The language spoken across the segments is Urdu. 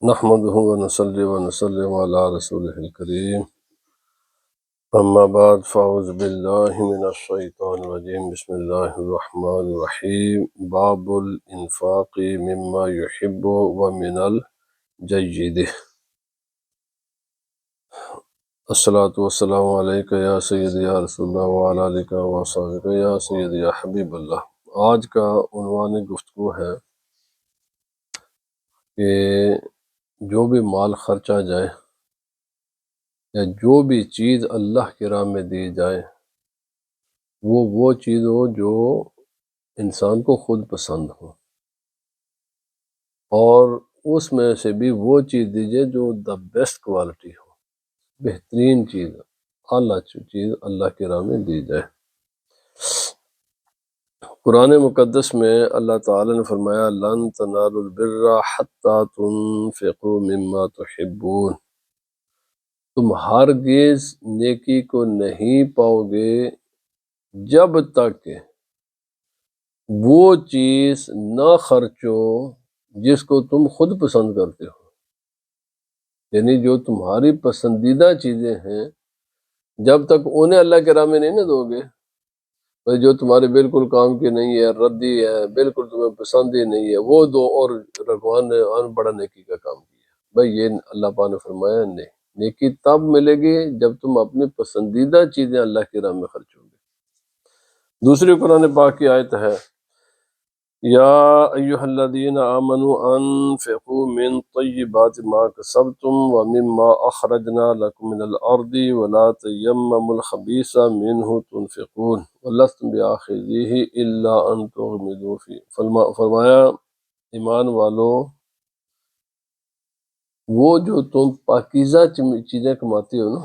نحمده ونصلي ونسلم على رسوله الكريم أما بعد فأعوذ بالله من الشيطان الرجيم بسم الله الرحمن الرحيم باب الإنفاق مما يحب ومن الجيد الصلاة والسلام عليك يا سيدي يا رسول الله وعلى آلك وصحبك يا سيدي يا حبيب اللہ۔ آج کا عنوان گفتگو ہے کہ جو بھی مال خرچہ جائے یا جو بھی چیز اللہ کی راہ میں دی جائے وہ چیز ہو جو انسان کو خود پسند ہو، اور اس میں سے بھی وہ چیز دیجیے جو دا بیسٹ کوالٹی ہو، بہترین چیز، اعلیٰ چیز اللہ کی راہ میں دی جائے۔ قرآن مقدس میں اللہ تعالی نے فرمایا لن تنالوا البر حتی تنفقوا مما تحبون، تم ہرگز نیکی کو نہیں پاؤ گے جب تک کہ وہ چیز نہ خرچو جس کو تم خود پسند کرتے ہو، یعنی جو تمہاری پسندیدہ چیزیں ہیں جب تک انہیں اللہ کے راہ میں نہیں نہ دو گے، بھائی جو تمہارے بالکل کام کی نہیں ہے، ردی ہے، بالکل تمہیں پسند ہی نہیں ہے، وہ دو اور رغوان نے بڑا نیکی کا کام کیا۔ بھائی یہ اللہ پاک نے فرمایا نہیں، نیکی تب ملے گی جب تم اپنی پسندیدہ چیزیں اللہ کی راہ میں خرچو گے۔ دوسری قرآن پاک کی آیت ہے یا ایہا الذین آمنوا انفقوا من طیبات ما کسبتم ومما اخرجنا لکم من الارض ولا تیمموا الخبیث منہ تنفقون ولستم بآخذیہ الا ان تغمضوا فیہ۔ فرمایا ایمان والو، وہ جو تم پاکیزہ چیزیں کماتے ہو نا،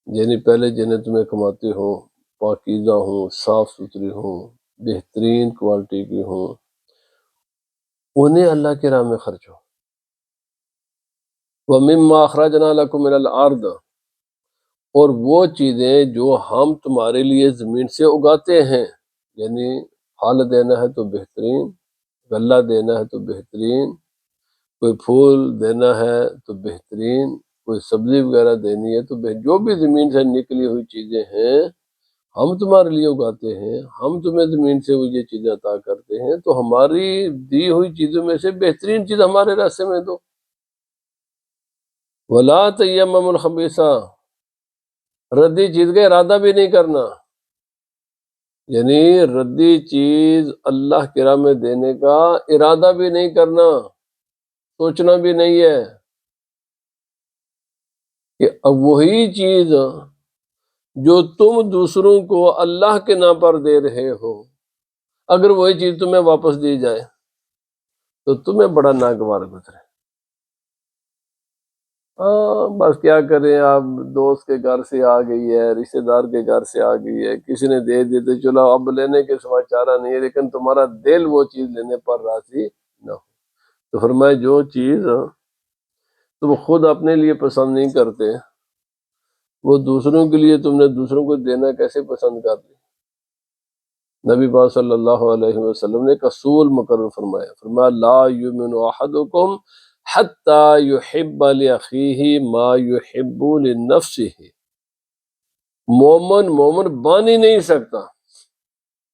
یعنی پہلے جنہیں تمہیں کماتے ہو پاکیزہ ہوں، صاف ستھری ہوں، بہترین کوالٹی کی ہوں، انہیں اللہ کی راہ میں خرچو۔ وَمِمَّا أَخْرَجْنَا لَكُم مِّنَ الْأَرْضِ، اور وہ چیزیں جو ہم تمہارے لیے زمین سے اگاتے ہیں، یعنی پھل دینا ہے تو بہترین، غلہ دینا ہے تو بہترین، کوئی پھول دینا ہے تو بہترین، کوئی سبزی وغیرہ دینی ہے تو جو بھی زمین سے نکلی ہوئی چیزیں ہیں ہم تمہارے لیے اگاتے ہیں، ہم تمہیں زمین سے وہ یہ چیزیں عطا کرتے ہیں، تو ہماری دی ہوئی چیزوں میں سے بہترین چیز ہمارے راستے میں دو۔ ولا تیمموا الخبیث، ردی چیز کا ارادہ بھی نہیں کرنا، یعنی ردی چیز اللہ کی راہ میں دینے کا ارادہ بھی نہیں کرنا، سوچنا بھی نہیں ہے کہ اب وہی چیز جو تم دوسروں کو اللہ کے نام پر دے رہے ہو، اگر وہی چیز تمہیں واپس دی جائے تو تمہیں بڑا ناگوار گزرے۔ بس کیا کریں، آپ دوست کے گھر سے آ گئی ہے، رشتہ دار کے گھر سے آ گئی ہے، کسی نے دے دیتے، چلو اب لینے کے سوا چارہ نہیں ہے، لیکن تمہارا دل وہ چیز لینے پر راضی نہ ہو۔ تو فرمایا جو چیز تم خود اپنے لیے پسند نہیں کرتے وہ دوسروں کے لیے تم نے دوسروں کو دینا کیسے پسند کر لی۔ نبی پاک صلی اللہ علیہ وسلم نے ایک اصول مقرر فرمایا، فرمایا لا یؤمن احدکم حتی یحب لاخیہ ما یحب لنفسہ، مومن بن ہی نہیں سکتا،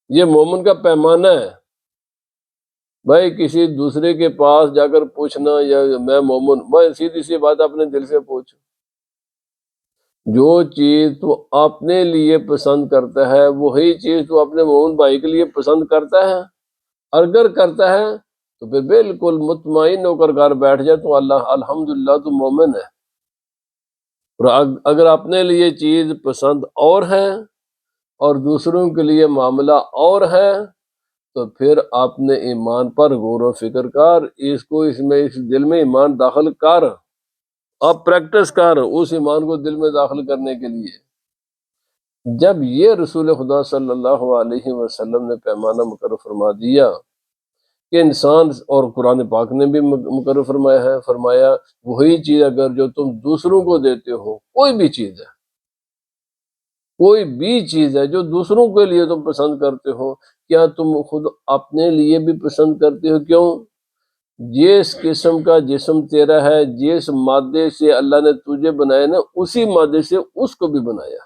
یہ مومن کا پیمانہ ہے۔ بھائی کسی دوسرے کے پاس جا کر پوچھنا یا میں مومن، بھائی سیدھی سی بات اپنے دل سے پوچھ، جو چیز تو اپنے لیے پسند کرتا ہے وہی چیز تو اپنے مومن بھائی کے لیے پسند کرتا ہے، اگر کرتا ہے تو پھر بالکل مطمئن ہو کر گھر بیٹھ جائے تو اللہ الحمدللہ تو مومن ہے۔ اور اگر اپنے لیے چیز پسند اور ہے اور دوسروں کے لیے معاملہ اور ہے تو پھر اپنے ایمان پر غور و فکر کر، اس دل میں ایمان داخل کر، اب پریکٹس کر اس ایمان کو دل میں داخل کرنے کے لیے۔ جب یہ رسول خدا صلی اللہ علیہ وسلم نے پیمانہ مقرر فرما دیا کہ انسان، اور قرآن پاک نے بھی مقرر فرمایا ہے، فرمایا وہی چیز اگر جو تم دوسروں کو دیتے ہو، کوئی بھی چیز ہے، کوئی بھی چیز ہے جو دوسروں کے لیے تم پسند کرتے ہو، کیا تم خود اپنے لیے بھی پسند کرتے ہو؟ کیوں؟ جس قسم کا جسم تیرا ہے، جس مادے سے اللہ نے تجھے بنایا نا، اسی مادے سے اس کو بھی بنایا۔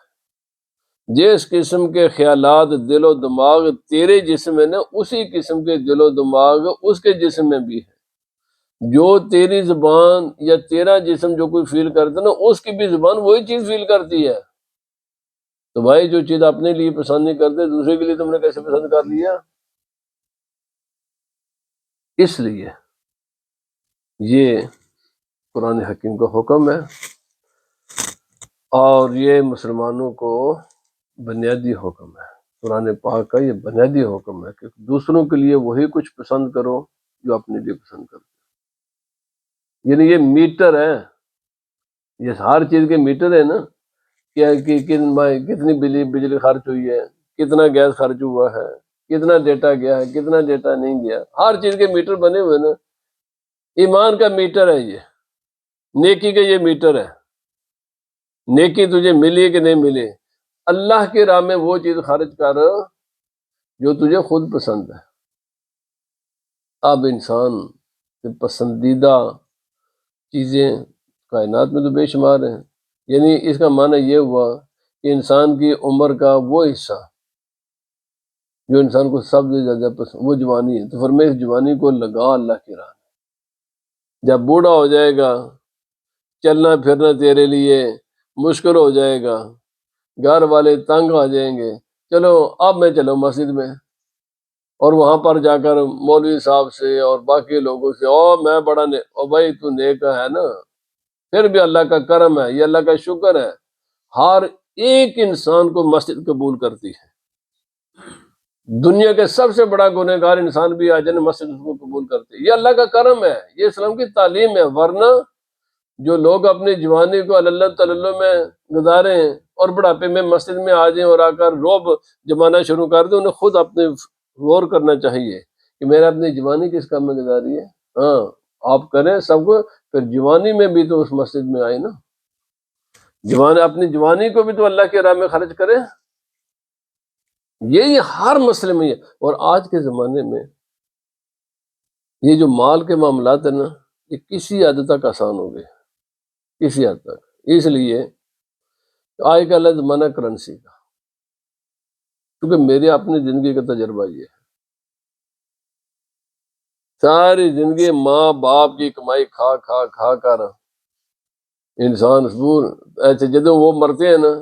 جس قسم کے خیالات دل و دماغ تیرے جسم میں نا، اسی قسم کے دل و دماغ اس کے جسم میں بھی ہے۔ جو تیری زبان یا تیرا جسم جو کوئی فیل کرتا نا، اس کی بھی زبان وہی چیز فیل کرتی ہے۔ تو بھائی جو چیز اپنے لیے پسند نہیں کرتے، دوسرے کے لیے تم نے کیسے پسند کر لیا؟ اس لیے یہ قرآن حکیم کا حکم ہے، اور یہ مسلمانوں کو بنیادی حکم ہے۔ قرآن پاک کا یہ بنیادی حکم ہے کہ دوسروں کے لیے وہی کچھ پسند کرو جو اپنے لیے پسند کرو۔ یعنی یہ میٹر ہے، یہ ہر چیز کے میٹر ہے نا، کتنی بجلی خرچ ہوئی ہے، کتنا گیس خرچ ہوا ہے، کتنا ڈیٹا گیا ہے، کتنا ڈیٹا نہیں گیا، ہر چیز کے میٹر بنے ہوئے نا۔ ایمان کا میٹر ہے یہ، نیکی کا یہ میٹر ہے، نیکی تجھے ملی کہ نہیں ملی۔ اللہ کی راہ میں وہ چیز خرچ کر جو تجھے خود پسند ہے۔ اب انسان کے پسندیدہ چیزیں کائنات میں تو بے شمار ہیں، یعنی اس کا معنی یہ ہوا کہ انسان کی عمر کا وہ حصہ جو انسان کو سب سے زیادہ پسند، وہ جوانی ہے۔ تو فرمائے اس جوانی کو لگا اللہ کی راہ میں۔ جب بوڑھا ہو جائے گا، چلنا پھرنا تیرے لیے مشکل ہو جائے گا، گھر والے تنگ آ جائیں گے، چلو اب میں چلو مسجد میں، اور وہاں پر جا کر مولوی صاحب سے اور باقی لوگوں سے میں بڑا بھائی تو نیک ہے نا، پھر بھی اللہ کا کرم ہے، یہ اللہ کا شکر ہے، ہر ایک انسان کو مسجد قبول کرتی ہے۔ دنیا کے سب سے بڑا گنہگار انسان بھی آ جائے مسجد اس کو قبول کرتی ہے، یہ اللہ کا کرم ہے، یہ اسلام کی تعلیم ہے۔ ورنہ جو لوگ اپنی جوانی کو اللہ تعالی میں گزاریں اور بڑھاپے میں مسجد میں آ جائیں اور آ کر روب جمانا شروع کر دیں، انہیں خود اپنے غور کرنا چاہیے کہ میں نے اپنی جوانی کس کام میں گزاری ہے۔ ہاں آپ کریں سب کو، پھر جوانی میں بھی تو اس مسجد میں آئے نا، اپنی جوانی کو بھی تو اللہ کے راہ میں خرچ کریں۔ یہ ہر مسئلے میں ہے۔ اور آج کے زمانے میں یہ جو مال کے معاملات ہیں نا، یہ کسی حد تک آسان ہو گئے، کسی حد تک۔ اس لیے آج کا زمانہ کرنسی کا، کیونکہ میری اپنی زندگی کا تجربہ یہ ہے، ساری زندگی ماں باپ کی کمائی کھا کھا کھا کر انسان ایسے جدوں وہ مرتے ہیں نا،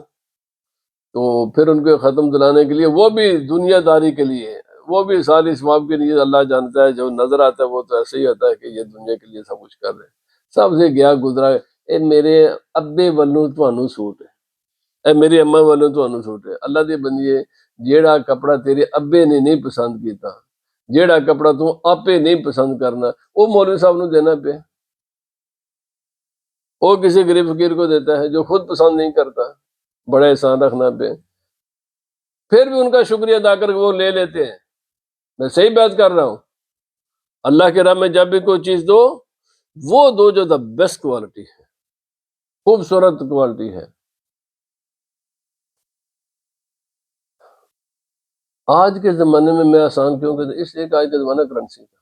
تو پھر ان کو ختم دلانے کے لیے وہ بھی دنیا داری کے لیے، وہ بھی ساری ثواب کے لیے، اللہ جانتا ہے جو نظر آتا ہے وہ تو ایسے ہی ہوتا ہے کہ یہ دنیا کے لیے سب کچھ کر رہے ہیں، سب سے گیا گزرا اے میرے ابے والوں تھانوں سوٹ ہے، اے میری اما والوں تھانوں سوٹ ہے۔ اللہ دے بندیے، جیڑا کپڑا تیرے ابے نے نہیں پسند کیتا، جیڑا کپڑا تو آپے نہیں پسند کرنا، وہ مولوی صاحب نو دینا پہ، وہ کسی غریب فقیر کو دیتا ہے جو خود پسند نہیں کرتا، بڑا احسان رکھنا پہ، پھر بھی ان کا شکریہ ادا کر کے وہ لے لیتے ہیں۔ میں صحیح بات کر رہا ہوں، اللہ کے راہ میں جب بھی کوئی چیز دو، وہ دو جو دا بیسٹ کوالٹی ہے، خوبصورت کوالٹی ہے۔ آج کے زمانے میں آسان کیوں کہ اس لیے کہ آج کا زمانہ کرنسی کا،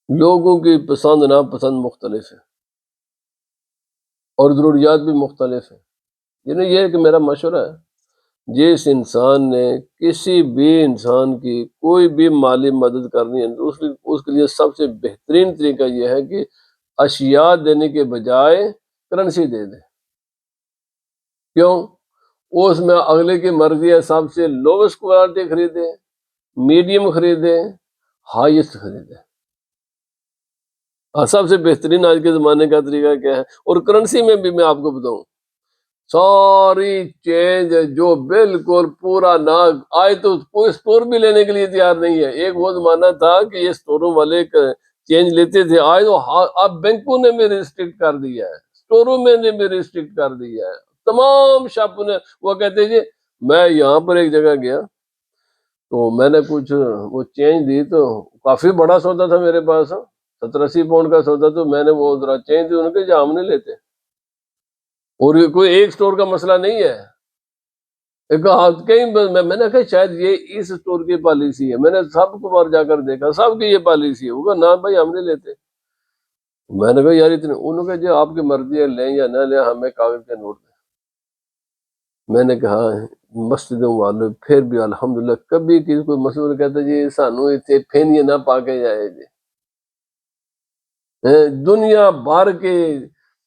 لوگوں کی پسند ناپسند مختلف ہے اور ضروریات بھی مختلف ہیں۔ یعنی یہ ہے کہ میرا مشورہ ہے، جس انسان نے کسی بھی انسان کی کوئی بھی مالی مدد کرنی ہے تو اس کے لیے سب سے بہترین طریقہ یہ ہے کہ اشیاء دینے کے بجائے کرنسی دے دے۔ کیوں؟ اس میں اگلے کی مرضی ہے، سب سے لووسٹ کوالٹی خریدے، میڈیم خریدے، ہائیسٹ خریدے۔ سب سے بہترین آج کے زمانے کا طریقہ کیا ہے؟ اور کرنسی میں بھی میں آپ کو بتاؤں، ساری چینج جو بالکل پورا نہ آئے تو کوئی اسٹور بھی لینے کے لیے تیار نہیں ہے۔ ایک وہ زمانہ تھا کہ یہ اسٹوروں والے چینج لیتے تھے، آئے تو اب بینکوں نے بھی ریسٹرکٹ کر دیا ہے، اسٹوروں میں نے بھی ریسٹرکٹ کر دیا ہے، تمام شاپوں نے۔ وہ کہتے جی میں یہاں پر ایک جگہ گیا تو میں نے کچھ وہ چینج دی، تو کافی بڑا سودا تھا میرے پاس، 70-80 پاؤنڈ کا سودا، تو میں نے وہ ذرا چینج دی، انہوں نے کہا ہم نہیں لیتے۔ اور یہ کوئی ایک سٹور کا مسئلہ نہیں ہے، ایک کہیں میں نے کہا شاید یہ اس اسٹور کی پالیسی ہے، میں نے سب کو بار جا کر دیکھا، سب کی یہ پالیسی ہے، وہ کہا نہ بھائی ہم نہیں لیتے۔ میں نے کہا یار اتنے، انہوں نے کہا جو آپ کی مرضی ہے لیں یا نہ لیں، ہمیں کاغذ کے نوٹ دیں۔ میں نے کہا مسجدوں والے پھر بھی الحمدللہ کبھی کسی کوئی مسئلہ کہتا جی سانو اتنے پھینیے نہ پا کے جائے جی، دنیا بھر کے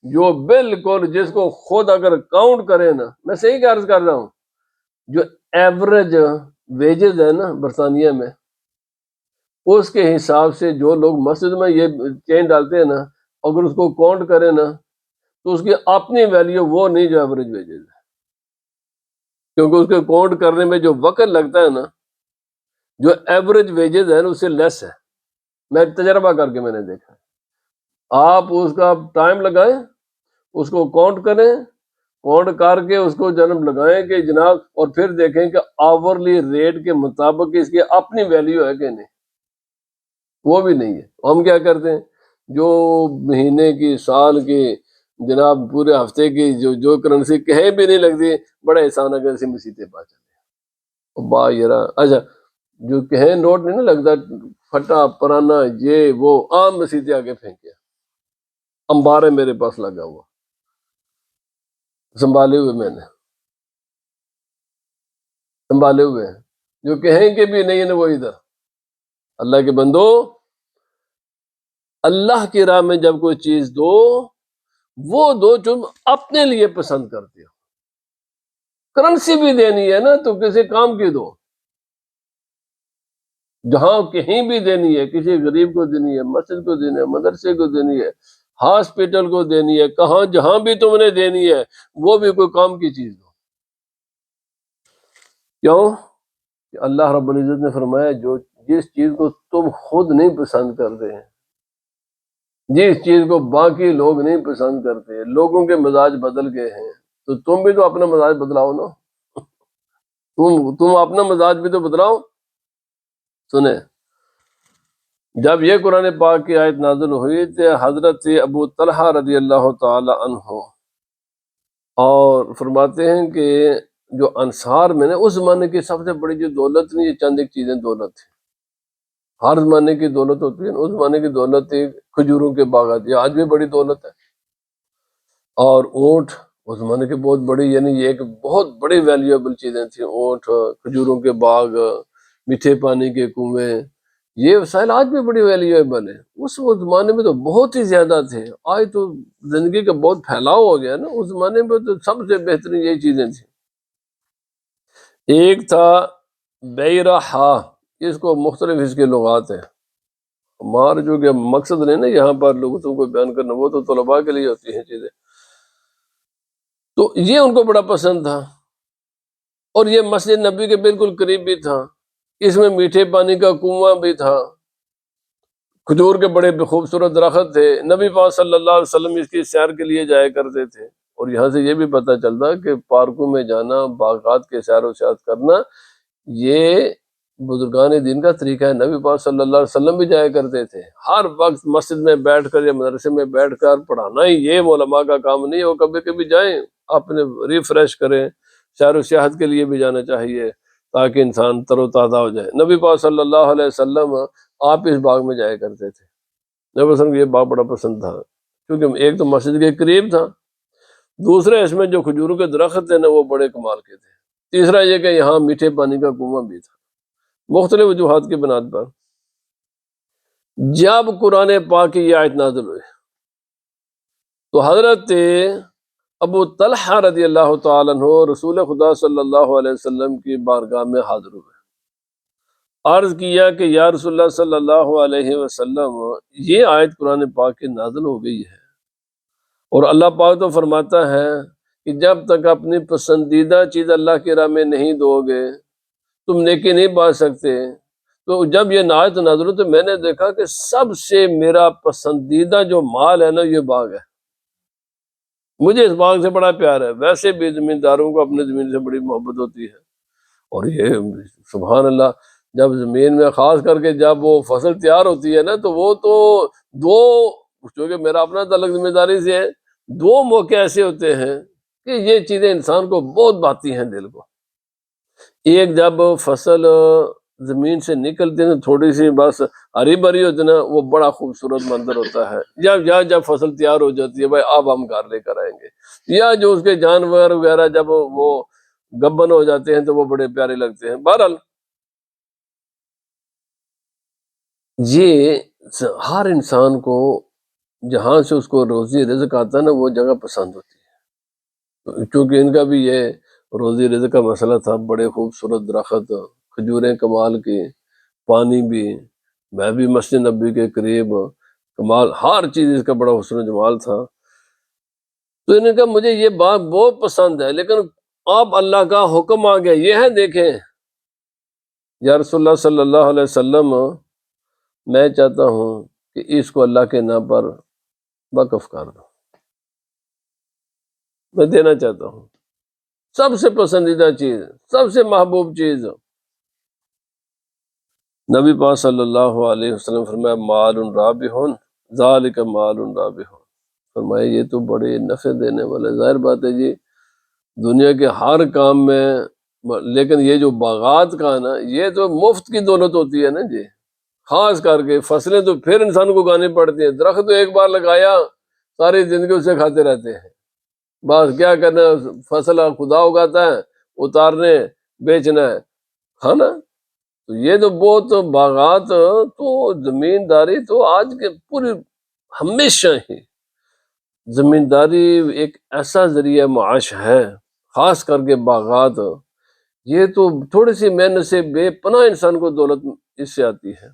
جو بالکل جس کو خود اگر کاؤنٹ کرے نا، میں صحیح عرض کر رہا ہوں، جو ایوریج ویجز ہے نا برطانیہ میں، اس کے حساب سے جو لوگ مسجد میں یہ چین ڈالتے ہیں نا، اگر اس کو کاؤنٹ کرے نا تو اس کی اپنی ویلیو وہ نہیں جو ایوریج ویجز ہے، کیونکہ اس کے کاؤنٹ کرنے میں جو وقت لگتا ہے نا، جو ایوریج ویجز ہے نا اس سے لیس ہے۔ میں تجربہ کر کے میں نے دیکھا، آپ اس کا ٹائم لگائیں، اس کو کاؤنٹ کریں، کاؤنٹ کر کے اس کو جنم لگائیں کہ جناب، اور پھر دیکھیں کہ آورلی ریٹ کے مطابق اس کی اپنی ویلیو ہے کہ نہیں، وہ بھی نہیں ہے۔ ہم کیا کرتے ہیں، جو مہینے کی، سال کی، جناب پورے ہفتے کی جو کرنسی کہیں بھی نہیں لگتی، بڑا احسان ہے کہ ایسی مسیطیں پا چلے با یرا۔ اچھا جو کہیں نوٹ نہیں نا لگتا، پھٹا پرانا یہ وہ عام مسیطیں آگے پھینکے، امبارے میرے پاس لگا ہوا، سنبھالے ہوئے، میں نے سنبھالے ہوئے ہیں، جو کہیں کہ بھی نہیں ہے نا وہ ادھر۔ اللہ کے بندو، اللہ کی راہ میں جب کوئی چیز دو، وہ دو جو اپنے لیے پسند کرتے ہو۔ کرنسی بھی دینی ہے نا تو کسی کام کی دو، جہاں کہیں بھی دینی ہے، کسی غریب کو دینی ہے، مسجد کو دینی ہے، مدرسے کو دینی ہے، ہاسپٹل کو دینی ہے، کہاں جہاں بھی تم نے دینی ہے، وہ بھی کوئی کام کی چیز دو۔ کیوں کہ اللہ رب العزت نے فرمایا جس چیز کو تم خود نہیں پسند کرتے ہیں، جس چیز کو باقی لوگ نہیں پسند کرتے، لوگوں کے مزاج بدل گئے ہیں، تو تم بھی تو اپنا مزاج بدلاؤ نا، تم اپنا مزاج بھی تو بدلاؤ۔ سنیں، جب یہ قرآن پاک کی آیت نازل ہوئی تو حضرت ابو طلحہ رضی اللہ تعالی عنہ اور فرماتے ہیں کہ جو انصار میں نے اس زمانے کی سب سے بڑی جو دولت نہیں، یہ چند ایک چیزیں دولت تھی، ہر زمانے کی دولت ہوتی ہے، اس زمانے کی دولت تھی کھجوروں کے باغات، یہ آج بھی بڑی دولت ہے، اور اونٹ اس زمانے کی بہت بڑی، یعنی یہ ایک بہت بڑی ویلیویبل چیزیں تھیں، اونٹ، کھجوروں کے باغ، میٹھے پانی کے کنویں، یہ وسائل آج بھی بڑی ویلیویبل ہے، اس زمانے میں تو بہت ہی زیادہ تھے، آج تو زندگی کا بہت پھیلاؤ ہو گیا نا، اس زمانے میں تو سب سے بہترین یہی چیزیں تھیں۔ ایک تھا بیرحا، اس کو مختلف اس کے لغات ہیں، ہمارا جو کہ مقصد نہیں نا یہاں پر لغتوں کو بیان کرنا، وہ تو طلباء کے لیے ہوتی ہیں چیزیں، تو یہ ان کو بڑا پسند تھا، اور یہ مسجد نبی کے بالکل قریب بھی تھا، اس میں میٹھے پانی کا کنواں بھی تھا، کھجور کے بڑے خوبصورت درخت تھے، نبی پاک صلی اللہ علیہ وسلم اس کی سیر کے لیے جایا کرتے تھے، اور یہاں سے یہ بھی پتہ چلتا کہ پارکوں میں جانا، باغات کے سیر و سیاحت کرنا، یہ بزرگان دین کا طریقہ ہے، نبی پاک صلی اللہ علیہ وسلم بھی جایا کرتے تھے، ہر وقت مسجد میں بیٹھ کر یا مدرسے میں بیٹھ کر پڑھانا ہی یہ علماء کا کام نہیں ہے، وہ کبھی کبھی جائیں، اپنے ریفریش کریں، سیر و سیاحت کے لیے بھی جانا چاہیے تاکہ انسان تر و تازہ ہو جائے۔ نبی پاک صلی اللہ علیہ وسلم آپ اس باغ میں جایا کرتے تھے، نبی صلی اللہ علیہ وسلم کو یہ باغ بڑا پسند تھا، کیونکہ ایک تو مسجد کے قریب تھا، دوسرے اس میں جو کھجوروں کے درخت تھے نا وہ بڑے کمال کے تھے، تیسرا یہ کہ یہاں میٹھے پانی کا کنواں بھی تھا، مختلف وجوہات کی بنیاد پر۔ جب قرآن پاک کی یہ آیت نازل ہوئی تو حضرت ابو طلحہ رضی اللہ تعالیٰ عنہ رسول خدا صلی اللہ علیہ وسلم کی بارگاہ میں حاضر ہوئے، عرض کیا کہ یا رسول اللہ صلی اللہ علیہ وسلم، یہ آیت قرآن پاک کی نازل ہو گئی ہے، اور اللہ پاک تو فرماتا ہے کہ جب تک اپنی پسندیدہ چیز اللہ کی راہ میں نہیں دو گے تم نیکی نہیں پا سکتے۔ تو جب یہ آیت نازل ہوئی تو میں نے دیکھا کہ سب سے میرا پسندیدہ جو مال ہے نا یہ باغ ہے، مجھے اس باغ سے بڑا پیار ہے، ویسے بھی زمینداروں کو اپنے زمین سے بڑی محبت ہوتی ہے، اور یہ سبحان اللہ جب زمین میں خاص کر کے جب وہ فصل تیار ہوتی ہے نا تو وہ تو دو، چونکہ میرا اپنا تعلق زمینداری سے ہے، دو موقع ایسے ہوتے ہیں کہ یہ چیزیں انسان کو بہت بھاتی ہیں دل کو، ایک جب فصل زمین سے نکلتی ہے تو تھوڑی سی بس ہری بھری ہوتی ہے نا، وہ بڑا خوبصورت منظر ہوتا ہے۔ جب فصل تیار ہو جاتی ہے، بھائی اب ہم گھر لے کر آئیں گے، یا جو اس کے جانور وغیرہ جب وہ گبن ہو جاتے ہیں تو وہ بڑے پیارے لگتے ہیں۔ بہرحال یہ ہر انسان کو جہاں سے اس کو روزی رزق آتا ہے نا، وہ جگہ پسند ہوتی ہے، کیونکہ ان کا بھی یہ روزی رزق کا مسئلہ تھا۔ بڑے خوبصورت درخت، کھجوریں کمال کی، پانی بھی، میں بھی مسجد نبی کے قریب، کمال، ہر چیز اس کا بڑا حسن و جمال تھا۔ تو انہوں نے کہا مجھے یہ بات بہت پسند ہے، لیکن اب اللہ کا حکم آ گیا، یہ ہے دیکھیں یا رسول اللہ صلی اللہ علیہ وسلم، میں چاہتا ہوں کہ اس کو اللہ کے نام پر وقف کر دو، میں دینا چاہتا ہوں۔ سب سے پسندیدہ چیز، سب سے محبوب چیز، نبی پاک صلی اللہ علیہ وسلم فرمایا مال رابح، ذالک مال رابح، فرمایا یہ تو بڑے نفع دینے والا، ظاہر بات ہے جی دنیا کے ہر کام میں، لیکن یہ جو باغات کا ہے نا، یہ تو مفت کی دولت ہوتی ہے نا جی، خاص کر کے فصلیں تو پھر انسان کو اگانی پڑتی ہیں، درخت تو ایک بار لگایا ساری زندگی اسے کھاتے رہتے ہیں، بس کیا کرنا، فصل خدا اگاتا ہے، اتارنے، بیچنا ہے، کھانا۔ تو یہ تو بہت باغات، تو زمینداری تو آج کے پوری ہمیشہ ہی زمینداری ایک ایسا ذریعہ معاش ہے، خاص کر کے باغات، یہ تو تھوڑی سی محنت سے بے پناہ انسان کو دولت اس سے آتی ہے۔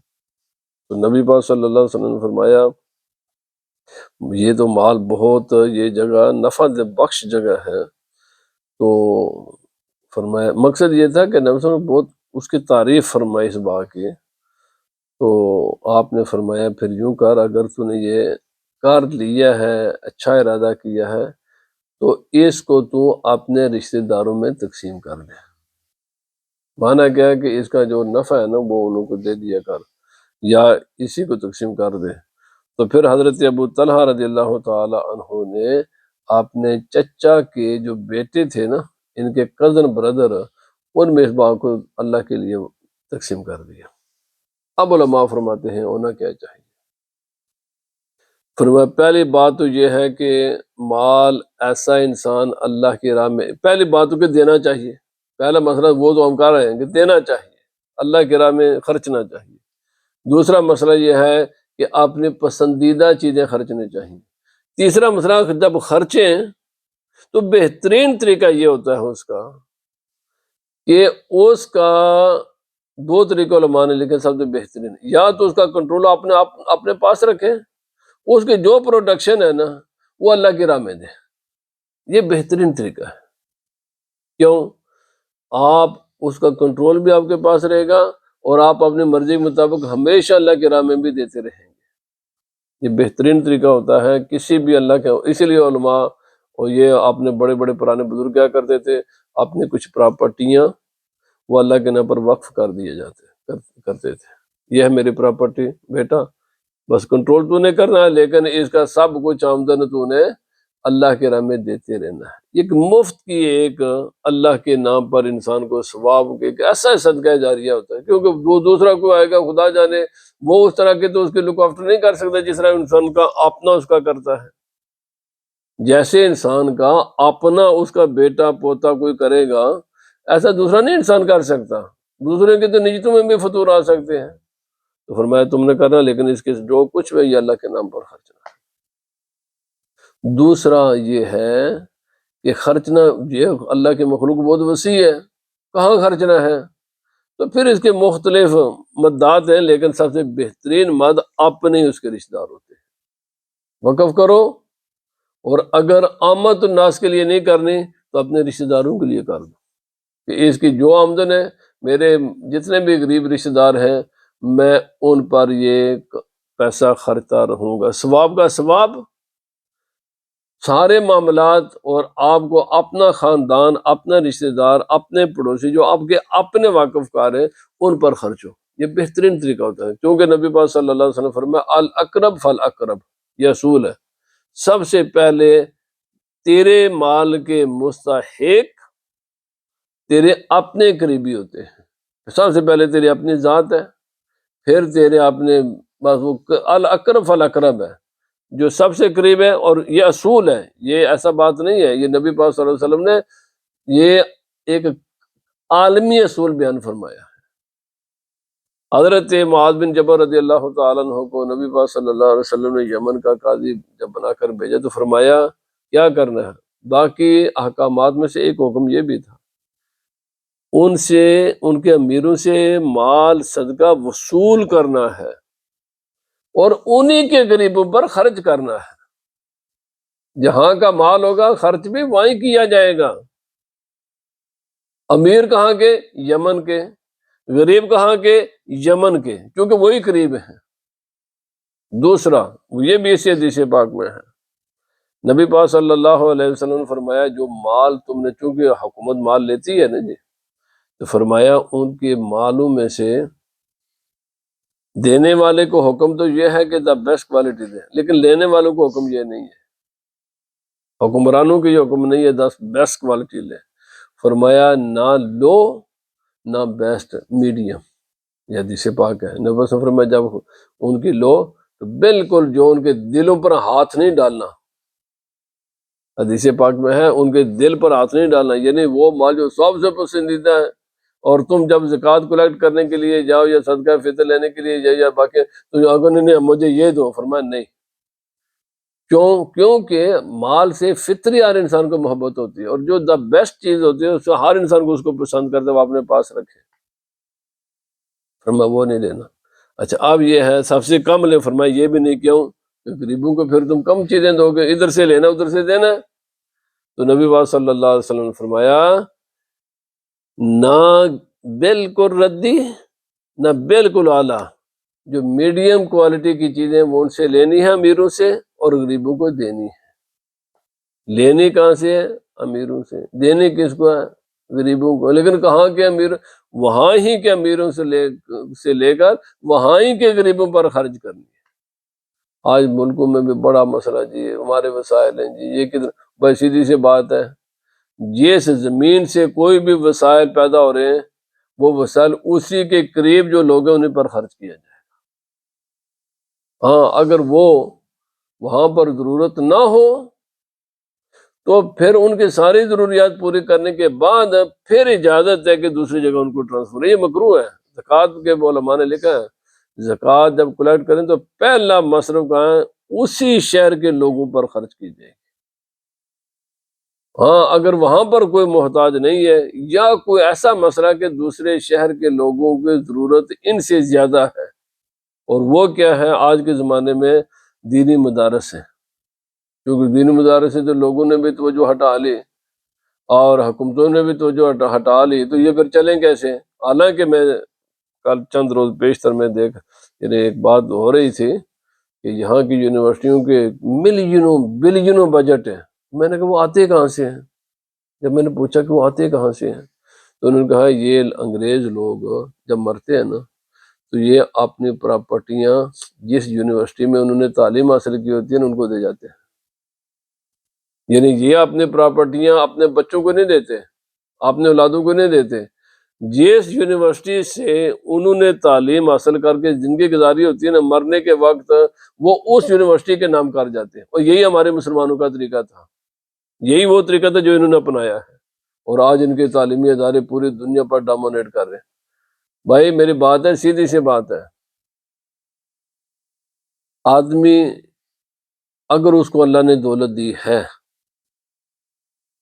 تو نبی پاک صلی اللہ علیہ وسلم نے فرمایا یہ تو مال بہت، یہ جگہ نفع بخش جگہ ہے۔ تو فرمایا مقصد یہ تھا کہ نبی صلی اللہ علیہ وسلم بہت اس کی تعریف فرمائی اس باغ کی۔ تو آپ نے فرمایا پھر یوں کر، اگر تو نے یہ کر لیا ہے، اچھا ارادہ کیا ہے، تو اس کو تو اپنے رشتہ داروں میں تقسیم کر دے۔ مانا کیا ہے کہ اس کا جو نفع ہے نا وہ انہوں کو دے دیا کر، یا اسی کو تقسیم کر دے۔ تو پھر حضرت ابو طلحہ رضی اللہ تعالی عنہ نے اپنے چچا کے جو بیٹے تھے نا، ان کے کزن بردر، ان میں اس باغ کو اللہ کے لیے تقسیم کر دیا۔ اب علماء فرماتے ہیں ہونا کیا چاہیے؟ فرمایا پہلی بات تو یہ ہے کہ مال ایسا انسان اللہ کی راہ میں، پہلی بات تو کہ دینا چاہیے، پہلا مسئلہ وہ تو ہم کر رہے ہیں کہ دینا چاہیے، اللہ کی راہ میں خرچنا چاہیے۔ دوسرا مسئلہ یہ ہے کہ اپنی پسندیدہ چیزیں خرچنی چاہیے۔ تیسرا مسئلہ جب خرچیں تو بہترین طریقہ یہ ہوتا ہے اس کا کہ اس کا دو طریقے علماء نے لکھے سب سے بہترین، یا تو اس کا کنٹرول اپنے پاس رکھیں، اس کے جو پروڈکشن ہے نا وہ اللہ کی راہ میں دے، یہ بہترین طریقہ ہے۔ کیوں؟ آپ اس کا کنٹرول بھی آپ کے پاس رہے گا، اور آپ اپنی مرضی کے مطابق ہمیشہ اللہ کی راہ میں بھی دیتے رہیں گے۔ یہ بہترین طریقہ ہوتا ہے کسی بھی اللہ کے، اسی لیے علماء اور یہ اپنے بڑے بڑے پرانے بزرگ کیا کرتے تھے، اپنی کچھ پراپرٹیاں وہ اللہ کے نام پر وقف کر دیے کرتے تھے، یہ ہے میری پراپرٹی بیٹا، بس کنٹرول تو نے کرنا ہے، لیکن اس کا سب کچھ آمدن تو نے اللہ کے راہ میں دیتے رہنا ہے۔ ایک مفت کی ایک اللہ کے نام پر انسان کو ثواب کے ایک ایسا صدقہ جاریہ ہوتا ہے، کیونکہ دوسرا کوئی آئے گا خدا جانے، وہ اس طرح کے تو اس کے لک آفٹر نہیں کر سکتا جس طرح انسان کا اپنا اس کا کرتا ہے۔ جیسے انسان کا اپنا اس کا بیٹا پوتا کوئی کرے گا، ایسا دوسرا نہیں انسان کر سکتا، دوسرے کے تو نیتوں میں بھی فطور آ سکتے ہیں۔ تو فرمایا تم نے کرنا، لیکن اس کے جو کچھ ہے یہ اللہ کے نام پر خرچنا ہے۔ دوسرا یہ ہے کہ خرچنا، یہ اللہ کی مخلوق بہت وسیع ہے، کہاں خرچنا ہے؟ تو پھر اس کے مختلف مدات ہیں، لیکن سب سے بہترین مد اپنے ہی اس کے رشتہ دار ہوتے ہیں۔ وقف کرو، اور اگر آمد الناس کے لیے نہیں کرنی تو اپنے رشتہ داروں کے لیے کر دو، کہ اس کی جو آمدن ہے، میرے جتنے بھی غریب رشتہ دار ہیں میں ان پر یہ پیسہ خرچتا رہوں گا، ثواب کا ثواب، سارے معاملات، اور آپ کو اپنا خاندان، اپنا رشتہ دار، اپنے پڑوسی جو آپ کے اپنے واقف کار ہیں ان پر خرچ ہو، یہ بہترین طریقہ ہوتا ہے۔ کیونکہ نبی پاک صلی اللہ علیہ وسلم فرمایا الاقرب فالاقرب، یہ اصول ہے، سب سے پہلے تیرے مال کے مستحق، تیرے اپنے قریبی ہوتے ہیں، سب سے پہلے تیری اپنی ذات ہے، پھر تیرے اپنے بس وہ الاقرب فالاقرب ہے، جو سب سے قریب ہے۔ اور یہ اصول ہے، یہ ایسا بات نہیں ہے، یہ نبی پاک صلی اللہ علیہ وسلم نے یہ ایک عالمی اصول بیان فرمایا ہے۔ حضرت معاذ بن جبل رضی اللہ تعالیٰ عنہ کو نبی پاک صلی اللہ علیہ وسلم نے یمن کا قاضی جب بنا کر بھیجا تو فرمایا کیا کرنا ہے؟ باقی احکامات میں سے ایک حکم یہ بھی تھا، ان سے، ان کے امیروں سے مال صدقہ وصول کرنا ہے اور انہی کے غریبوں پر خرچ کرنا ہے۔ جہاں کا مال ہوگا خرچ بھی وہیں کیا جائے گا۔ امیر کہاں کے؟ یمن کے۔ غریب کہاں کے؟ یمن کے، کیونکہ وہی قریب ہیں۔ دوسرا یہ بھی اسی حدیث پاک میں ہے، نبی پاک صلی اللہ علیہ وسلم نے فرمایا جو مال تم نے، چونکہ حکومت مال لیتی ہے نا جی، تو فرمایا ان کے مالوں میں سے دینے والے کو حکم تو یہ ہے کہ دا بیسٹ کوالٹی دے، لیکن لینے والوں کو حکم یہ نہیں ہے، حکمرانوں کی یہ حکم نہیں ہے دا بیسٹ کوالٹی لے۔ فرمایا نہ لو نہ بیسٹ، میڈیم، یہ حدیث پاک ہے۔ نبی صلی اللہ علیہ وسلم جب ان کی لو تو بالکل جو ان کے دلوں پر ہاتھ نہیں ڈالنا، حدیث پاک میں ہے ان کے دل پر ہاتھ نہیں ڈالنا، یعنی وہ مال جو سب سے پسندیدہ ہے، اور تم جب زکوٰۃ کلیکٹ کرنے کے لیے جاؤ یا صدقہ فطر لینے کے لیے جاؤ یا باقی تو اگر نہیں مجھے یہ دو، فرمایا نہیں۔ کیونکہ مال سے فطری ہر انسان کو محبت ہوتی ہے، اور جو دا بیسٹ چیز ہوتی ہے اس کو ہر انسان کو اس کو پسند کرتے وہ اپنے پاس رکھے، فرمایا وہ نہیں لینا۔ اچھا اب یہ ہے سب سے کم لے، فرمایا یہ بھی نہیں، کیوں کہ غریبوں کو پھر تم کم چیزیں دو گے، ادھر سے لینا ادھر سے دینا۔ تو نبی پاک صلی اللہ علیہ وسلم نے فرمایا نہ بالکل ردی نہ بالکل اعلیٰ، جو میڈیم کوالٹی کی چیزیں وہ ان سے لینی ہے امیروں سے، اور غریبوں کو دینی ہے۔ لینی کہاں سے ہے؟ امیروں سے۔ دینی کس کو ہے؟ غریبوں کو۔ لیکن کہاں کے امیر؟ وہاں ہی کے امیروں سے لے کر وہاں ہی کے غریبوں پر خرچ کرنی ہے۔ آج ملکوں میں بھی بڑا مسئلہ جی، ہمارے وسائل ہیں جی، یہ کدھر؟ بس سیدھی سی بات ہے، جس زمین سے کوئی بھی وسائل پیدا ہو رہے ہیں وہ وسائل اسی کے قریب جو لوگ ہیں انہیں پر خرچ کیا جائے۔ ہاں اگر وہ وہاں پر ضرورت نہ ہو تو پھر ان کی ساری ضروریات پوری کرنے کے بعد پھر اجازت ہے کہ دوسری جگہ ان کو ٹرانسفر، یہ مکروہ ہے۔ زکوٰۃ کے علماء نے لکھا ہے زکوٰۃ جب کلیکٹ کریں تو پہلا مصرف کہاں ہے؟ اسی شہر کے لوگوں پر خرچ کی جائے۔ ہاں اگر وہاں پر کوئی محتاج نہیں ہے یا کوئی ایسا مسئلہ کہ دوسرے شہر کے لوگوں کی ضرورت ان سے زیادہ ہے، اور وہ کیا ہے؟ آج کے زمانے میں دینی مدارس ہیں، کیونکہ دینی مدارس سے تو لوگوں نے بھی توجہ ہٹا لی اور حکومتوں نے بھی توجہ ہٹا لی، تو یہ پھر چلیں کیسے؟ حالانکہ میں کل چند روز بیشتر میں یعنی ایک بات ہو رہی تھی کہ یہاں کی یونیورسٹیوں کے ملینوں بلینوں بجٹ ہے۔ میں نے کہا وہ آتے کہاں سے ہیں؟ جب میں نے پوچھا کہ وہ آتے کہاں سے ہیں تو انہوں نے کہا یہ انگریز لوگ جب مرتے ہیں نا تو یہ اپنی پراپرٹیاں جس یونیورسٹی میں انہوں نے تعلیم حاصل کی ہوتی ہے ان کو دے جاتے ہیں، یعنی یہ اپنی پراپرٹیاں اپنے بچوں کو نہیں دیتے، اپنے اولادوں کو نہیں دیتے، جس یونیورسٹی سے انہوں نے تعلیم حاصل کر کے زندگی گزاری ہوتی ہے نا، مرنے کے وقت وہ اس یونیورسٹی کے نام کر جاتے ہیں۔ اور یہی ہمارے مسلمانوں کا طریقہ تھا، یہی وہ طریقہ تھا جو انہوں نے اپنایا ہے، اور آج ان کے تعلیمی ادارے پوری دنیا پر ڈومینیٹ کر رہے ہیں۔ بھائی میری بات ہے، سیدھی سی بات ہے، آدمی اگر اس کو اللہ نے دولت دی ہے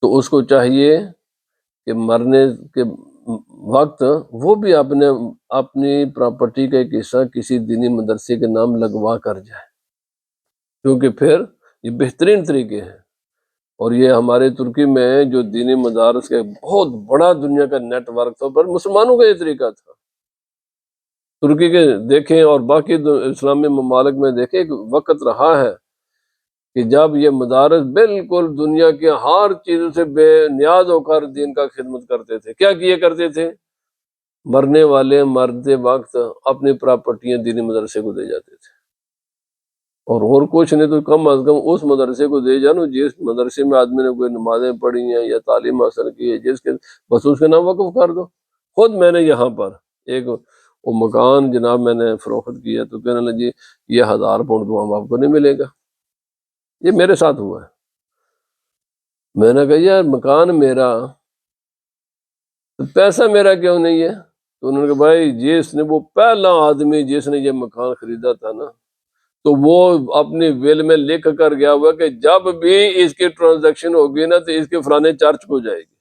تو اس کو چاہیے کہ مرنے کے وقت وہ بھی اپنی پراپرٹی کا ایک حصہ کسی دینی مدرسے کے نام لگوا کر جائے، کیونکہ پھر یہ بہترین طریقے ہیں۔ اور یہ ہمارے ترکی میں جو دینی مدارس کا بہت بڑا دنیا کا نیٹ ورک تھا، پر مسلمانوں کا یہ طریقہ تھا۔ ترکی کے دیکھیں اور باقی اسلامی ممالک میں دیکھیں، ایک وقت رہا ہے کہ جب یہ مدارس بالکل دنیا کے ہر چیزوں سے بے نیاز ہو کر دین کا خدمت کرتے تھے۔ کیا کیے کرتے تھے؟ مرنے والے مرتے وقت اپنی پراپرٹیاں دینی مدرسے کو دے جاتے تھے، اور کچھ نہیں تو کم از کم اس مدرسے کو دے جانو جس مدرسے میں آدمی نے کوئی نمازیں پڑھی ہیں یا تعلیم حاصل کی ہے، جس کے بس اس کے نام وقف کر دو۔ خود میں نے یہاں پر ایک وہ مکان جناب میں نے فروخت کیا تو کہنے لگا جی یہ 1000 پاؤنڈ تو ہم آپ کو نہیں ملے گا، یہ میرے ساتھ ہوا ہے۔ میں نے کہا یار مکان میرا تو پیسہ میرا کیوں نہیں ہے؟ تو انہوں نے کہا بھائی جس نے وہ پہلا آدمی جس نے یہ مکان خریدا تھا نا تو وہ اپنی ویل میں لکھ کر گیا ہوا کہ جب بھی اس کی ٹرانزیکشن ہوگی نا تو اس کے فلانے چرچ کو جائے گی،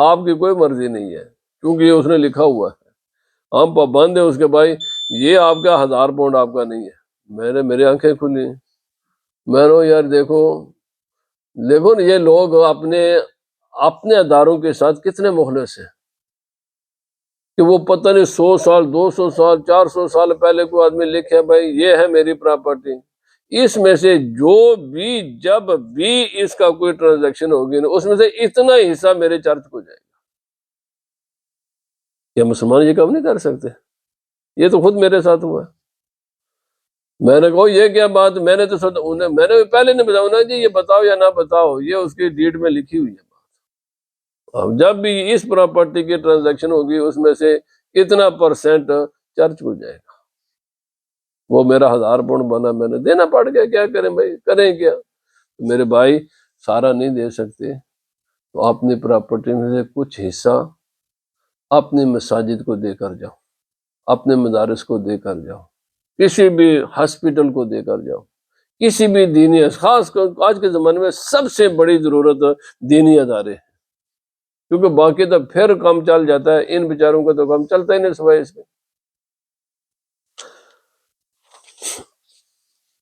آپ کی کوئی مرضی نہیں ہے کیونکہ یہ اس نے لکھا ہوا ہے، ہم پابند ہیں اس کے بھائی یہ آپ کا 1000 پاؤنڈ آپ کا نہیں ہے۔ میری آنکھیں کھلی، میں نے یار دیکھو نا یہ لوگ اپنے اداروں کے ساتھ کتنے مخلص ہیں کہ وہ پتہ نہیں 100 سال 200 سال 400 سال پہلے کوئی آدمی لکھے بھائی یہ ہے میری پراپرٹی، اس میں سے جو بھی جب بھی اس کا کوئی ٹرانزیکشن ہوگی نا اس میں سے اتنا حصہ میرے چرچ کو جائے گا۔ کیا مسلمان یہ کام نہیں کر سکتے؟ یہ تو خود میرے ساتھ ہوا ہے۔ میں نے کہا یہ کیا بات، میں نے تو میں نے پہلے نہیں بتاؤ نا جی یہ بتاؤ یا نہ بتاؤ، یہ اس کی ڈیٹ میں لکھی ہوئی ہے بات۔ اب جب بھی اس پراپرٹی کی ٹرانزیکشن ہوگی اس میں سے اتنا پرسنٹ چرچ کو جائے گا۔ وہ میرا 1000 پاؤنڈ بنا، میں نے دینا پڑ گیا، کیا کریں بھائی، کریں کیا؟ میرے بھائی سارا نہیں دے سکتے تو اپنی پراپرٹی میں سے کچھ حصہ اپنی مساجد کو دے کر جاؤ، اپنے مدارس کو دے کر جاؤ، کسی بھی ہاسپٹل کو دے کر جاؤ، کسی بھی دینی، خاص کر آج کے زمانے میں سب سے بڑی ضرورت دینی ادارے ہیں، کیونکہ باقی تو پھر کام چل جاتا ہے، ان بیچاروں کا تو کام چلتا ہی نہیں سوائے اس کے۔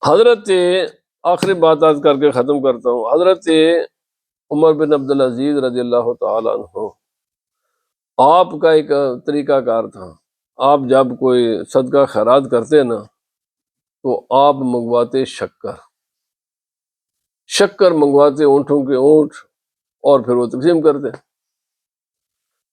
حضرت آخری بات آج کر کے ختم کرتا ہوں، حضرت عمر بن عبدالعزیز رضی اللہ تعالی عنہ، آپ کا ایک طریقہ کار تھا، آپ جب کوئی صدقہ خیرات کرتے نا تو آپ منگواتے شکر منگواتے، اونٹوں کے اونٹ، اور پھر وہ تقسیم کرتے۔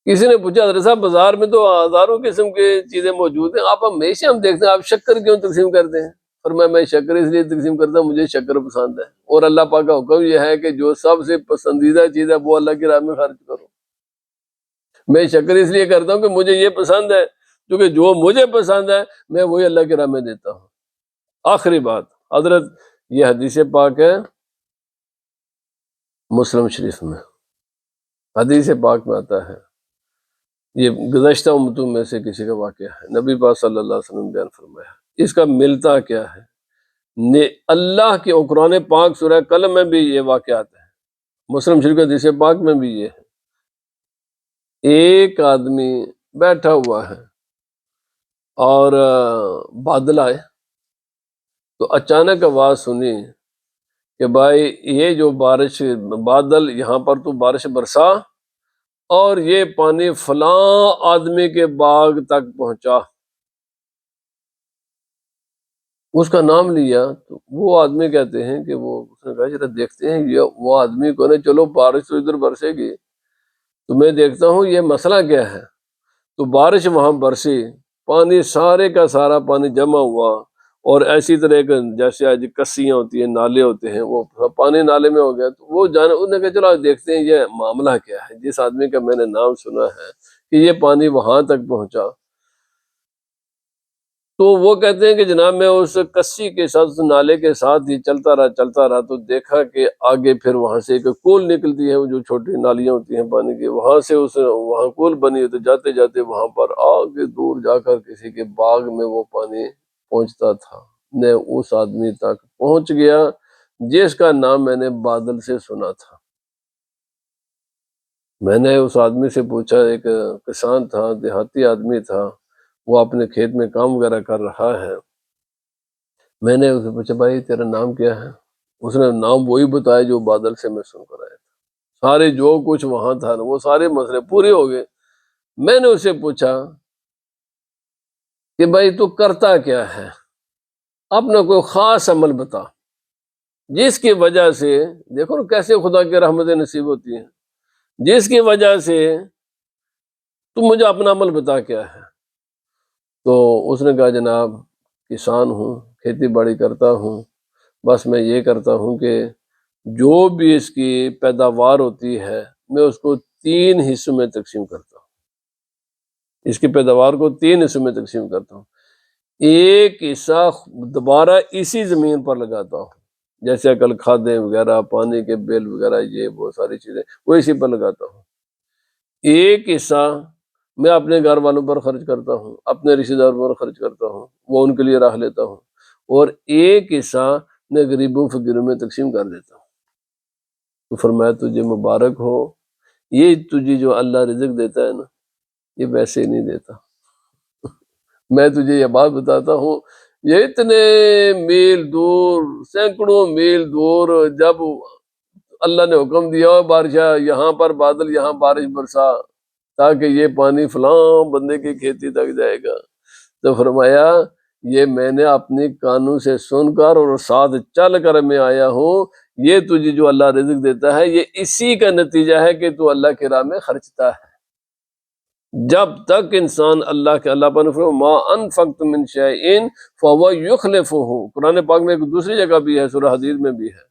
کسی نے پوچھا حضرت صاحب بازار میں تو ہزاروں قسم کی چیزیں موجود ہیں، آپ ہمیشہ ہم دیکھتے ہیں آپ شکر کیوں تقسیم کرتے ہیں؟ فرمایا میں شکر اس لیے تقسیم کرتا ہوں مجھے شکر پسند ہے، اور اللہ پاک کا حکم یہ ہے کہ جو سب سے پسندیدہ چیز ہے وہ اللہ کی راہ میں خرچ کرو۔ میں شکر اس لیے کرتا ہوں کہ مجھے یہ پسند ہے، کیونکہ جو مجھے پسند ہے میں وہی اللہ کی راہ میں دیتا ہوں۔ آخری بات حضرت، یہ حدیث پاک ہے مسلم شریف میں، حدیث پاک میں آتا ہے، یہ گزشتہ امتوں میں سے کسی کا واقعہ ہے، نبی پاک صلی اللہ علیہ وسلم بیان فرمایا۔ اس کا ملتا کیا ہے؟ اللہ کے قرآن پاک سورہ قلم میں بھی یہ واقعہ آتا ہے، مسلم شریف کے حدیث پاک میں بھی یہ ہے۔ ایک آدمی بیٹھا ہوا ہے اور بادل آئے تو اچانک آواز سنی کہ بھائی یہ جو بارش، بادل یہاں پر تو بارش برسا اور یہ پانی فلاں آدمی کے باغ تک پہنچا، اس کا نام لیا تو وہ آدمی کہتے ہیں کہ وہ اس نے کہا ذرا دیکھتے ہیں یہ وہ آدمی کو نہیں، چلو بارش تو ادھر برسے گی تو میں دیکھتا ہوں یہ مسئلہ کیا ہے۔ تو بارش وہاں برسی، پانی سارے کا سارا پانی جمع ہوا، اور ایسی طرح ایک جیسے آج کسیاں ہوتی ہیں، نالے ہوتے ہیں، وہ پانی نالے میں ہو گیا۔ تو وہ انہوں نے کہا چلو آج دیکھتے ہیں یہ معاملہ کیا ہے، جس آدمی کا میں نے نام سنا ہے کہ یہ پانی وہاں تک پہنچا۔ تو وہ کہتے ہیں کہ جناب میں اس کسی کے ساتھ، اس نالے کے ساتھ ہی چلتا رہا تو دیکھا کہ آگے پھر وہاں سے ایک کول نکلتی ہے، وہ جو چھوٹی نالیاں ہوتی ہیں پانی کی، وہاں سے وہاں کول بنی ہے، تو جاتے جاتے وہاں پر آگے دور جا کر کسی کے باغ میں وہ پانی پہنچتا تھا۔ میں اس آدمی تک پہنچ گیا جس کا نام میں نے بادل سے سنا تھا۔ میں نے اس آدمی سے پوچھا، ایک کسان تھا، دیہاتی آدمی تھا، وہ اپنے کھیت میں کام وغیرہ کر رہا ہے۔ میں نے اسے پوچھا بھائی تیرا نام کیا ہے؟ اس نے نام وہی بتایا جو بادل سے میں سن کر آیا تھا۔ سارے جو کچھ وہاں تھا وہ سارے مسئلے پورے ہو گئے۔ میں نے اسے پوچھا کہ بھائی تو کرتا کیا ہے، اپنا کوئی خاص عمل بتا جس کی وجہ سے، دیکھو نا کیسے خدا کی رحمتیں نصیب ہوتی ہیں، جس کی وجہ سے تم مجھے اپنا عمل بتا کیا ہے۔ تو اس نے کہا جناب کسان ہوں، کھیتی باڑی کرتا ہوں، بس میں یہ کرتا ہوں کہ جو بھی اس کی پیداوار ہوتی ہے میں اس کو 3 حصوں میں تقسیم کرتا ہوں، اس کی پیداوار کو 3 حصوں میں تقسیم کرتا ہوں، ایک حصہ دوبارہ اسی زمین پر لگاتا ہوں، جیسے عقل کھادیں وغیرہ، پانی کے بل وغیرہ، یہ بہت ساری چیزیں وہ اسی پر لگاتا ہوں، ایک حصہ میں اپنے گھر والوں پر خرچ کرتا ہوں، اپنے رشتہ داروں پر خرچ کرتا ہوں، وہ ان کے لیے رکھ لیتا ہوں، اور ایک حصہ میں غریبوں فقیروں میں تقسیم کر دیتا ہوں۔ تو فرمایا تجھے مبارک ہو، یہ تجھے جو اللہ رزق دیتا ہے نا، یہ ویسے ہی نہیں دیتا۔ میں تجھے یہ بات بتاتا ہوں، یہ اتنے میل دور، سینکڑوں میل دور، جب اللہ نے حکم دیا ہو بارشاں یہاں پر بادل، یہاں بارش برسا تاکہ یہ پانی فلاں بندے کی کھیتی تک جائے گا، تو فرمایا یہ میں نے اپنی کانوں سے سن کر اور ساتھ چل کر میں آیا ہوں، یہ تجھے جو اللہ رزق دیتا ہے یہ اسی کا نتیجہ ہے کہ تو اللہ کی راہ میں خرچتا ہے۔ جب تک انسان اللہ پر ما انفقت من شیء فهو یخلفہ، قرآن پاک میں ایک دوسری جگہ بھی ہے، سورہ حدید میں بھی ہے،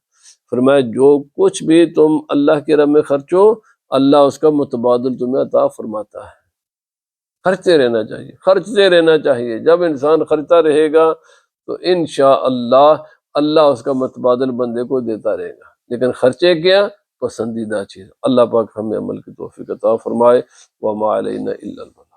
فرمایا جو کچھ بھی تم اللہ کی راہ میں خرچو اللہ اس کا متبادل تمہیں عطا فرماتا ہے۔ خرچتے رہنا چاہیے، خرچتے رہنا چاہیے، جب انسان خرچتا رہے گا تو انشاءاللہ اللہ اس کا متبادل بندے کو دیتا رہے گا، لیکن خرچے کیا پسندیدہ چیز۔ اللہ پاک ہمیں عمل کی توفیق عطا فرمائے، وما علینا الا البلاغ۔